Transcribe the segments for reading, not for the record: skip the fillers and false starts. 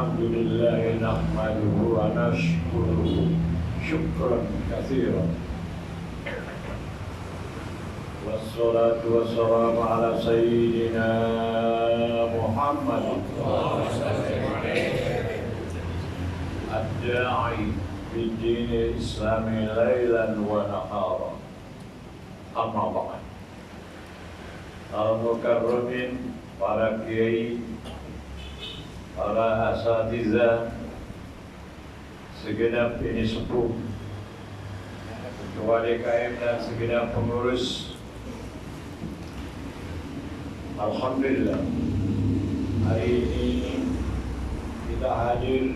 Alhamdulillah nahmaduhu wa nashkuruhu syukran katsiran. Wassalatu wassalamu ala sayyidina Muhammad ad-da'i bid-din islami lailan wa nahara. Amma ba'd. Al-mukarramin, para kiai, para asatidzah, segenap ini sepuh, ketua DKM dan segenap pengurus. Alhamdulillah, hari ini kita hadir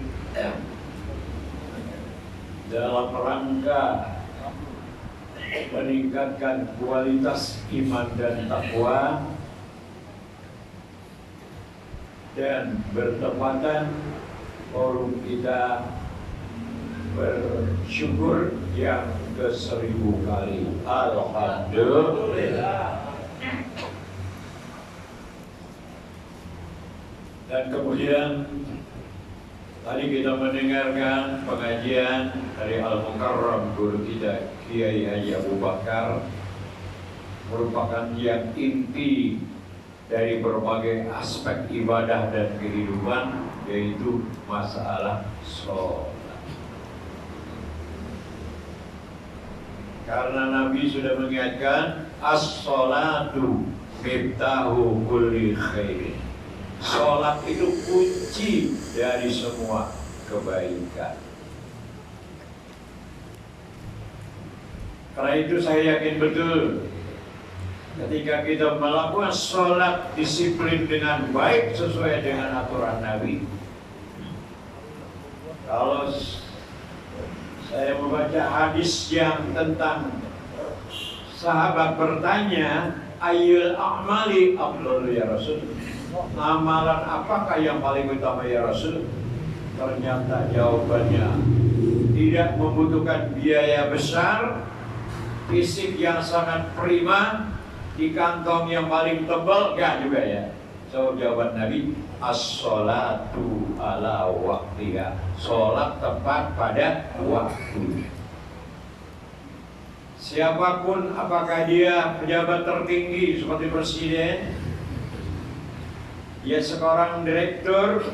dalam rangka meningkatkan kualitas iman dan takwa, dan bertepatan forum kita bersyukur yang ke-1000 kali. Alhamdulillah. Dan kemudian tadi kita mendengarkan pengajian dari Al-Mukarram guru kita Kiai Haji Abu Bakar, merupakan yang inti dari berbagai aspek ibadah dan kehidupan, yaitu masalah sholat. Karena Nabi sudah mengingatkan, as-sholatu miftahu kulli khairin. Sholat itu kunci dari semua kebaikan. Karena itu saya yakin betul, ketika kita melakukan sholat disiplin dengan baik sesuai dengan aturan Nabi. Kalau saya membaca hadis yang tentang sahabat bertanya, ayyul a'mali afdalu ya Rasul, amalan apakah yang paling utama ya Rasul? Ternyata jawabannya tidak membutuhkan biaya besar, fisik yang sangat prima, di kantong yang paling tebal, enggak juga ya. So jawaban Nabi, as-sholatu ala waqtiha, sholat tepat pada waktu. Siapapun, apakah dia pejabat tertinggi seperti presiden, ya seorang direktur,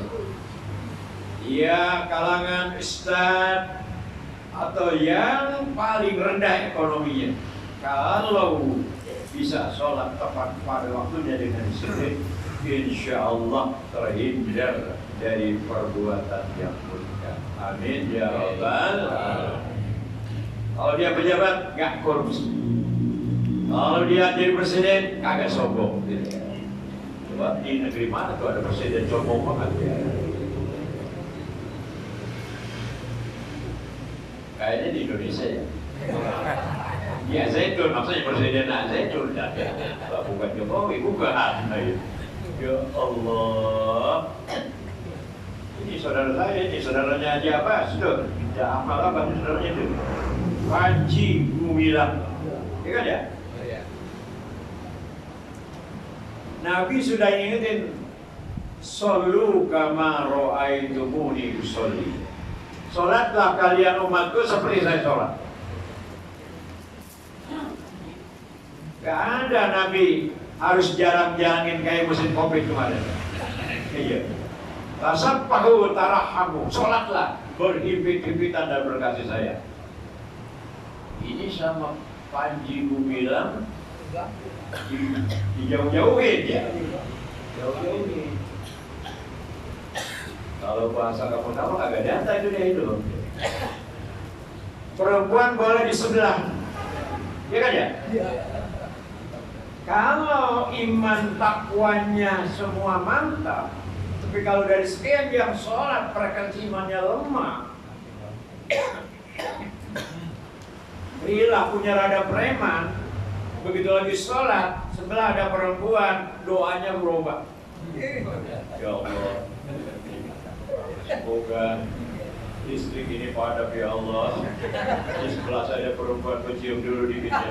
ya kalangan ustadz, atau yang paling rendah ekonominya, kalau bisa sholat tepat pada waktunya dengan disiplin, insya Allah terhindar dari perbuatan yang munkar. Amin ya rabbal alamin. Kalau dia pejabat, nggak korupsi. Kalau dia jadi presiden, kagak sombong. Coba di negeri mana tuh ada presiden sombong banget ya? Kayaknya di Indonesia ya. Ya Zaitun, maksudnya presiden Zaitun, bukan Jokowi, bukan. Ya Allah, ini saudara saya, ini saudaranya Haji Abbas, tuh, ya amal apa saudaranya itu? Panji Gumilang, ya kan ya? Nabi sudah ingetin, shollu kama ra'aitumuni usolli. Sholatlah kalian umatku seperti saya sholat. Gak ada Nabi harus jarang-jarangin kayak musim Covid kemarin. Iya. Tasabbahu tarahamu, sholatlah berhimpit-himpitan dan berkasih sayang. Ini sama Panji Gumilang dijauh-jauhin ya. Jauh-jauhin. Kalau bahasa kamu tahu agak nyata itu dia itu. Perempuan boleh di sebelah, ya kan ya? Kalau iman takwanya semua mantap, tapi kalau dari sekian yang sholat frekuensi imannya lemah, perilakunya rada preman, begitu lagi sholat sebelah ada perempuan, doanya berubah. Ya Allah, semoga listrik ini padam ya Allah. Di sebelah saya ada perempuan, kecium dulu dikit ya.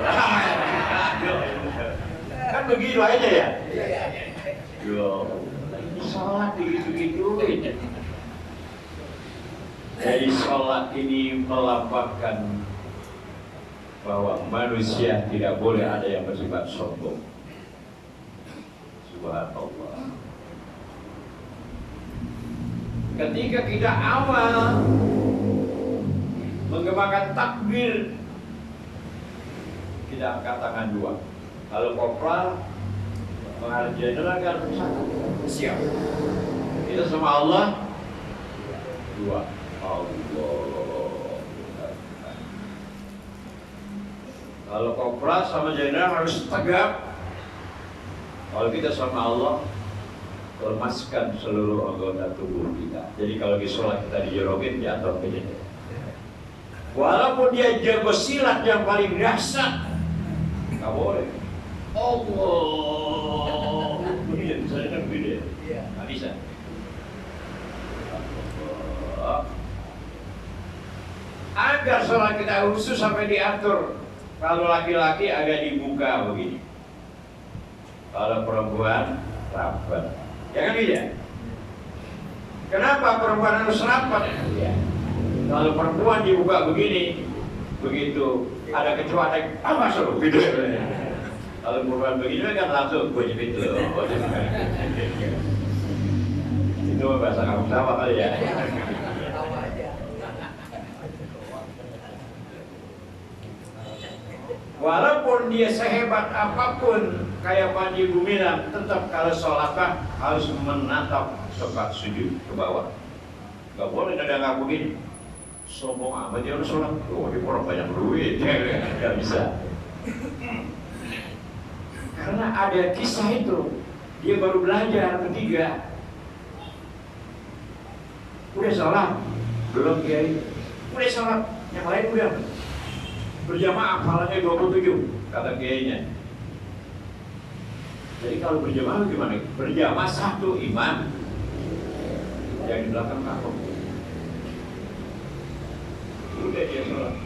Kan begitu aja ya. Yo, sholat begitu-gituin. Jadi sholat ini melambangkan bahwa manusia tidak boleh ada yang bersifat sombong. Subhanallah. Ketika kita awal mengembangkan takbir, kita angkat tangan dua. Kalau kopral menghadap jenderal kan siap. Kita sama Allah dua. Allah. Kalau kopral sama jenderal harus tegap. Kalau kita sama Allah, lemaskan seluruh anggota tubuh kita. Jadi kalau di sholat kita dijorokin, jatuh ke jenderal. Walaupun dia jago silat yang paling dahsyat, nggak boleh. Allah, begini, saya kan beda, nggak bisa. Agar sholat kita khusus sampai diatur. Kalau laki-laki agak dibuka begini. Kalau perempuan rapat. Ya kan tidak? Kenapa perempuan harus rapat? Ya. Kalau perempuan dibuka begini, begitu ada kecoa masuk video. Kalau perempuan begini kan langsung bunyi pintu. Itu bahasa kamu sama kali ya. Walaupun dia sehebat apapun kayak Panji Gumilang, tetap kalau sholat harus menatap tempat sujud ke bawah. Gak boleh nggak begini. Sombong amat dia harus sholat. Oh, dia orang banyak duit. Gak bisa. Karena ada kisah itu. Dia baru belajar ketiga. Udah sholat? Belum kiai. Udah sholat. Yang lain udah. Berjamaah hafalannya 27 kata kiainya. Jadi kalau berjamaah gimana? Berjamaah satu imam, yang di belakang takut. Udah dia sholat.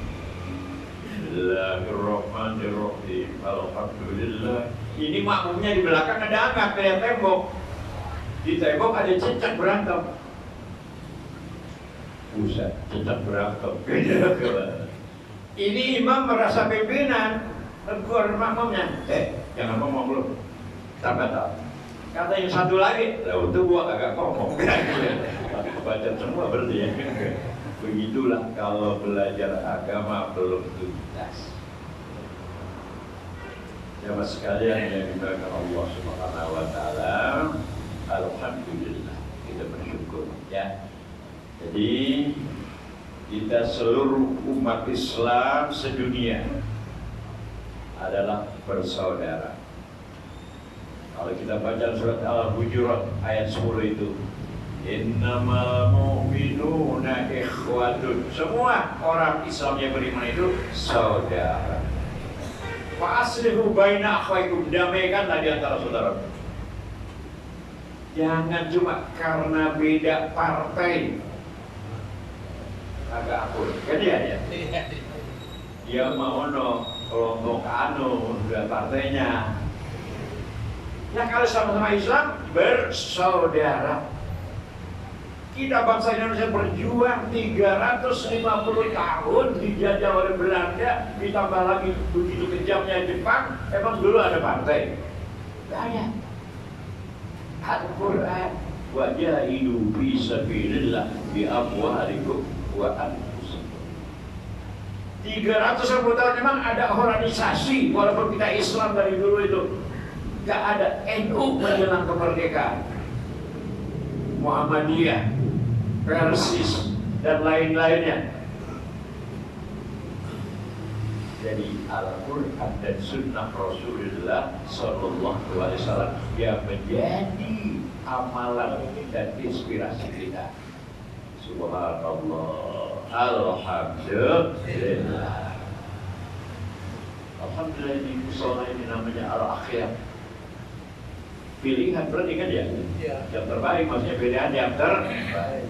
Bismillahirrahmanirrahim. Alhamdulillah. Ini makmumnya di belakang ada angkat kayak tembok. Di tembok ada cecak berantem. Buset, cecak berantem. Ini imam merasa pimpinan, tegur makmumnya, jangan ngomong lu, tak. Kata yang satu lagi, lah itu gua agak ngomong. Baca semua berarti ya. Begitulah kalau belajar agama belum tuntas. Jamaah sekalian yang dimuliakan Allah Subhanahu wa taala, alhamdulillah kita bersyukur ya. Jadi kita seluruh umat Islam sedunia adalah bersaudara. Kalau kita baca surat Al-Hujurat ayat 10 itu, innamal mu'minuna ikhwatun. Semua orang Islam yang beriman itu saudara. Fa aslihu baina akhwaikum, damaikanlah di antara saudara. Jangan cuma karena beda partai agak akun, kan ya? Dia mau kelompok udah partainya. Nah kalau sama-sama Islam bersaudara. Kita bangsa Indonesia berjuang 350 tahun dijajah oleh Belanda, ditambah lagi begitu kejamnya Jepang. Emang dulu ada partai? Tidak ada. Al-Quran wajahidu fi sabilillah bi amwalikum wa anfusikum. 350 tahun memang ada organisasi, walaupun kita Islam dari dulu itu gak ada NU menjelang kemerdekaan, Muhammadiyah, Persis dan lain-lainnya. Jadi Al-Quran dan Sunnah Rasulullah Sallallahu Alaihi Wasallam yang menjadi amalan dan inspirasi kita. Subhanallah, alhamdulillah. Alhamdulillah ini musola ini namanya Al-Akhir. Pilihan berarti kan ya? Yang terbaik, maksudnya pilihan yang terbaik.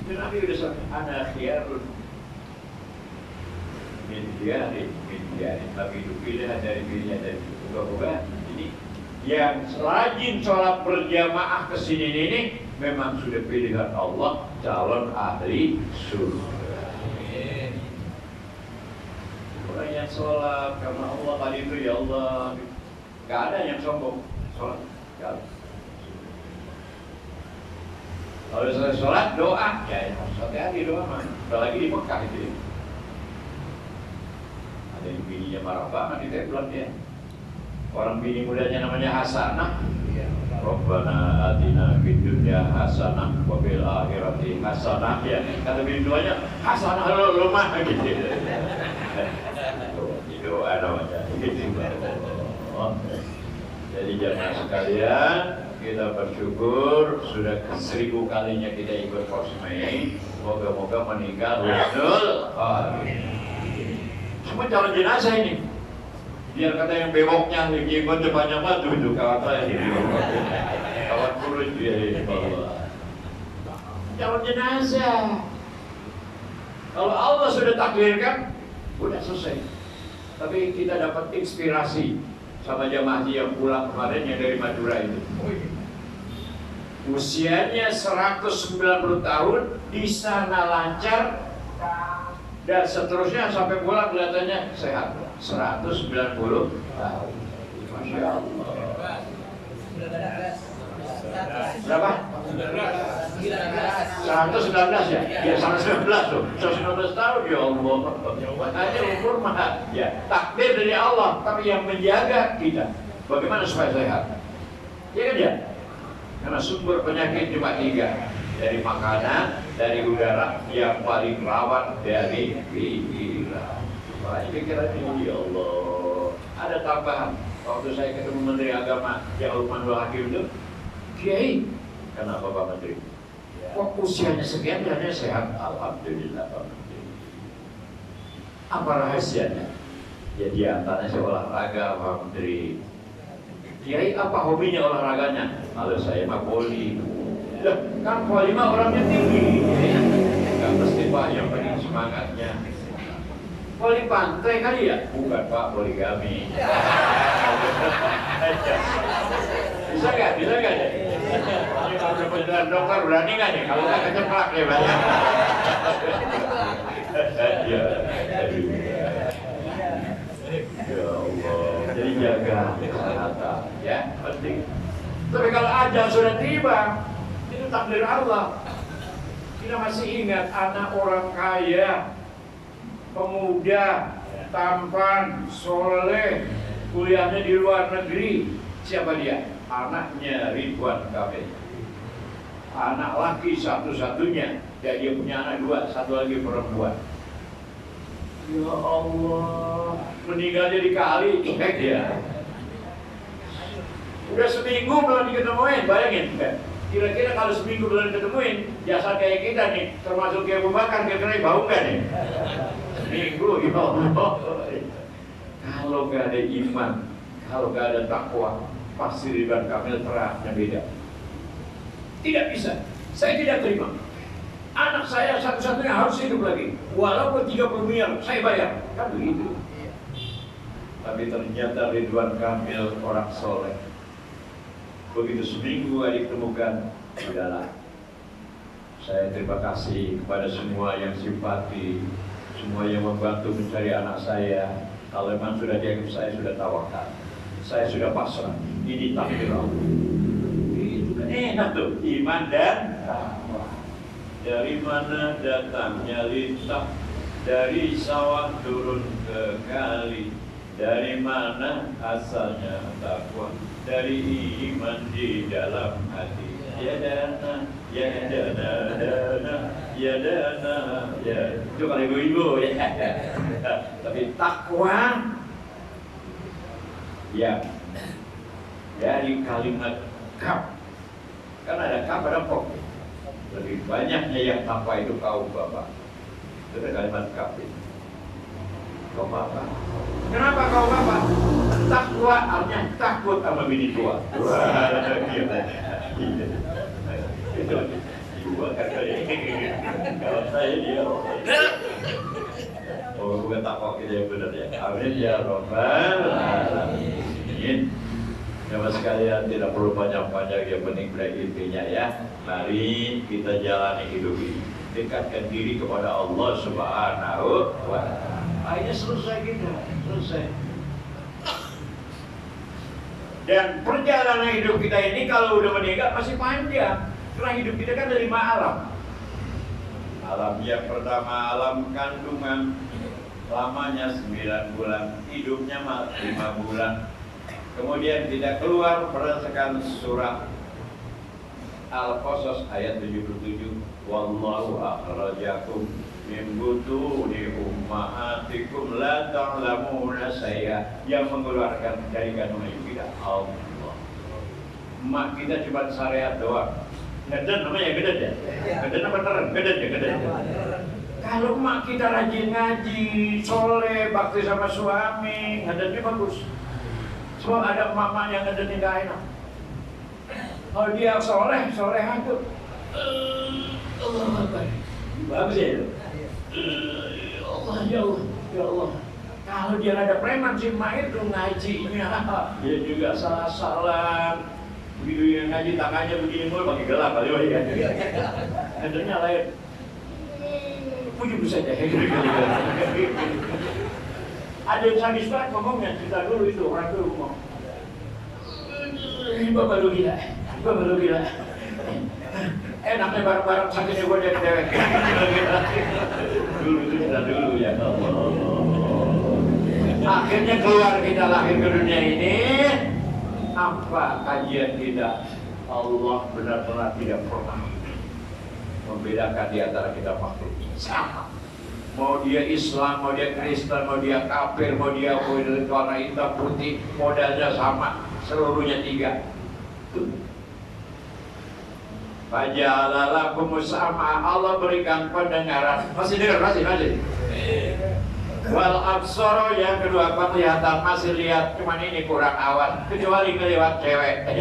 Dan Nabi sudah sampai ana khiyarun min diyarin. Tapi itu pilihan dari bukan. Jadi yang rajin sholat berjamaah kesini ini memang sudah pilihan Allah calon ahli surga. Orang yang sholat karena Allah tadi itu, ya Allah, gak ada yang sombong sholat. Gak. Kalau saya sholat doa, ya hati-hati doa mah. Apalagi di Mekah itu ya. Ada yang bininya marah banget di teblan ya. Orang bini mudanya namanya Hasanah. Rabbana atina fid dunya hasanah wa fil akhirati hasanah, ya. Kata bini tuanya Hasanah lo mah gitu. Itu namanya. Jadi jamaah sekalian, kita bersyukur sudah ke-1000 kalinya kita ikut Kosmei. Moga-moga meninggal husnul khatimah. Semua calon jenazah ini. Biar kata yang bewoknya ikut depannya matu itu kawan saya ini. Kawan kurus dia di bawah. Calon jenazah. Kalau Allah sudah takdirkan, udah selesai. Tapi kita dapat inspirasi sama jamaah yang pulang kemarin yang dari Madura itu. Usianya 190 tahun, di sana lancar, dan seterusnya sampai pulang kelihatannya sehat. 190 tahun. Masya Allah. Berapa? 119 ya? Ya 119 tuh. 119 tahun, ya Allah. Makanya umur mah ya takdir dari Allah, tapi yang menjaga kita. Bagaimana supaya sehat? Ya kan ya? Karena sumber penyakit cuma 3. Dari makanan, dari udara, yang paling rawan dari pikiran. Makanya pikiran ini, ya Allah. Ada tambahan. Waktu saya ketemu Menteri Agama yang Lukmanul Hakim itu, Kiai, kenapa Pak Menteri? Kok usianya sekian hanya sehat? Alhamdulillah Pak Menteri. Apa rahasianya? Ya diantaranya olahraga Pak Menteri. Kiai, apa hobinya olahraganya? Kalau saya mah voli. Kan voli mah orangnya tinggi. Gak mesti Pak yang penting semangatnya. Voli pantai kali ya? Bukan Pak, poligami. Bisa nggak? Bisa nggak ya? Ini kalau udah penjelasan dokter berani nggak nih? Kalau nggak keceplak ya banyak. Ya, ya Allah. Jadi jaga kesehatan, ya penting. Tapi kalau ajal sudah tiba, itu takdir Allah. Kita masih ingat anak orang kaya, pemuda, tampan, soleh, kuliahnya di luar negeri. Siapa dia? Anaknya Ridwan Kamil. Anak laki satu-satunya. Dan dia punya anak 2, satu lagi perempuan. Ya Allah, meninggalnya di kali, dia. Udah seminggu belum diketemuin, bayangin. Kira-kira kalau seminggu belum diketemuin, jasa kayak kita nih, termasuk kayak Bakar, kira-kira bau nggak nih? Seminggu, ya Allah. Kalau nggak ada iman, kalau nggak ada takwa, pasti Ridwan Kamil terangnya beda. Tidak bisa, saya tidak terima. Anak saya satu-satunya harus hidup lagi, walaupun 30 miliar saya bayar, kan begitu. Tapi ternyata Ridwan Kamil orang soleh. Begitu seminggu ditemukan, udahlah. Saya terima kasih kepada semua yang simpati, semua yang membantu mencari anak saya. Kalau memang sudah dianggap saya sudah tawakal, saya sudah pasrah. Ini takdir Allah. Itu kan enak tuh, iman dan takwa. Dari mana datangnya lintah, dari sawah turun ke kali. Dari mana asalnya takwa, dari iman di dalam hati. Ya dana, ya dana, dana, ya dana, ya. Itu kalau ibu-ibu ya. Tapi takwa, ya, dari kalimat kaf. Kan ada kaf, ada kop. Lebih banyaknya yang takwa itu kau Bapak. Itu ada kalimat kaf itu. Kau Bapak. Kenapa kau Bapak? Takwa artinya takut sama bini tua. Itu dua katanya. Kalau saya dia. Oh bukan takwa kita yang benar ya. Amin ya Rabbal alamin. Jamaah sekalian, tidak perlu panjang-panjang, yang penting pada intinya ya. Mari kita jalani hidup ini, dekatkan diri kepada Allah Subhanahu wa Ta'ala. Akhirnya selesai kita, selesai. Dan perjalanan hidup kita ini kalau udah meninggal masih panjang. Karena hidup kita kan dari 5 alam. Alam yang pertama alam kandungan, lamanya 9 bulan, hidupnya 5 bulan. Kemudian tidak keluar berdasarkan surah Al-Qasas ayat 77. Wallahu akhrajakum min butuni ummahatikum la ta'lamuna syai'a. Yang mengeluarkan dari kandungan ibu kita Allah. Emak kita cuma syariat doang. Ngeden namanya ngeden ya? Ngeden apa terang? Ngeden ya, ngeden ya. Kalau emak kita rajin ngaji, soleh, bakti sama suami, ngedennya bagus. Sebab ada emak-emak yang ngedennya gak enak. Kalau dia soleh itu Allah Akbar. Bagus ya itu? Allah, ya Allah, ya Allah. Kalau dia ada preman si emak itu ngajinya, dia juga salah-salah. Begitu yang ngaji tangannya begini mulu pakai gelang kali ya. Ngedennya lain. Puji saja. Ada yang sadis banget ngomongnya, cerita dulu itu, orang dulu ngomong. Bapak lu gila, bapak lu gila. Enaknya bareng-bareng sakitnya gue jadi dewek. Dulu itu cerita dulu ya Allah. Akhirnya keluar kita lahir ke dunia ini. Apa kajian kita? Allah benar-benar tidak pernah membedakan di antara kita makhluk sama. Mau dia Islam, mau dia Kristen, mau dia kafir, mau dia warna hitam putih, modalnya sama, seluruhnya 3. Faja'alalakum sama, Allah berikan pendengaran. Masih dengar, masih. Wal absara, yang kedua penglihatan, masih lihat, cuman ini kurang awas, kecuali kelewat cewek.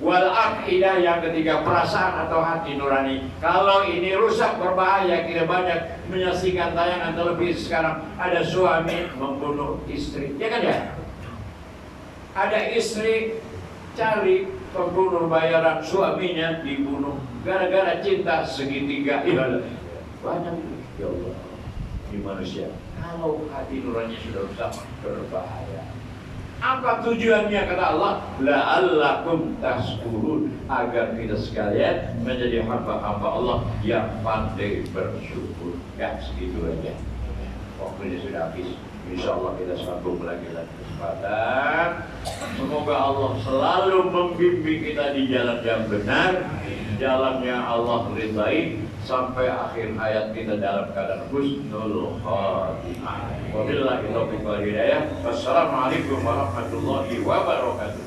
Wal aqidah, yang ketiga perasaan atau hati nurani. Kalau ini rusak berbahaya. Kita banyak menyaksikan tayangan televisi sekarang, ada suami membunuh istri, ya kan ya? Ada istri cari pembunuh bayaran, suaminya dibunuh gara-gara cinta segitiga. Banyak itu, ya Allah. Di manusia, kalau hati nurani sudah rusak, berbahaya. Apa tujuannya kata Allah? La'allakum tashkurun, agar kita sekalian menjadi hamba-hamba Allah yang pandai bersyukur. Ya, segitu aja. Waktunya sudah habis. Insyaallah kita sambung lagi kesempatan. Semoga Allah selalu membimbing kita di jalan yang benar, jalan yang Allah ridai, sampai akhir hayat kita dalam keadaan husnul khatimah. Wabillahi taufiq wal hidayah. Wassalamualaikum warahmatullahi wabarakatuh.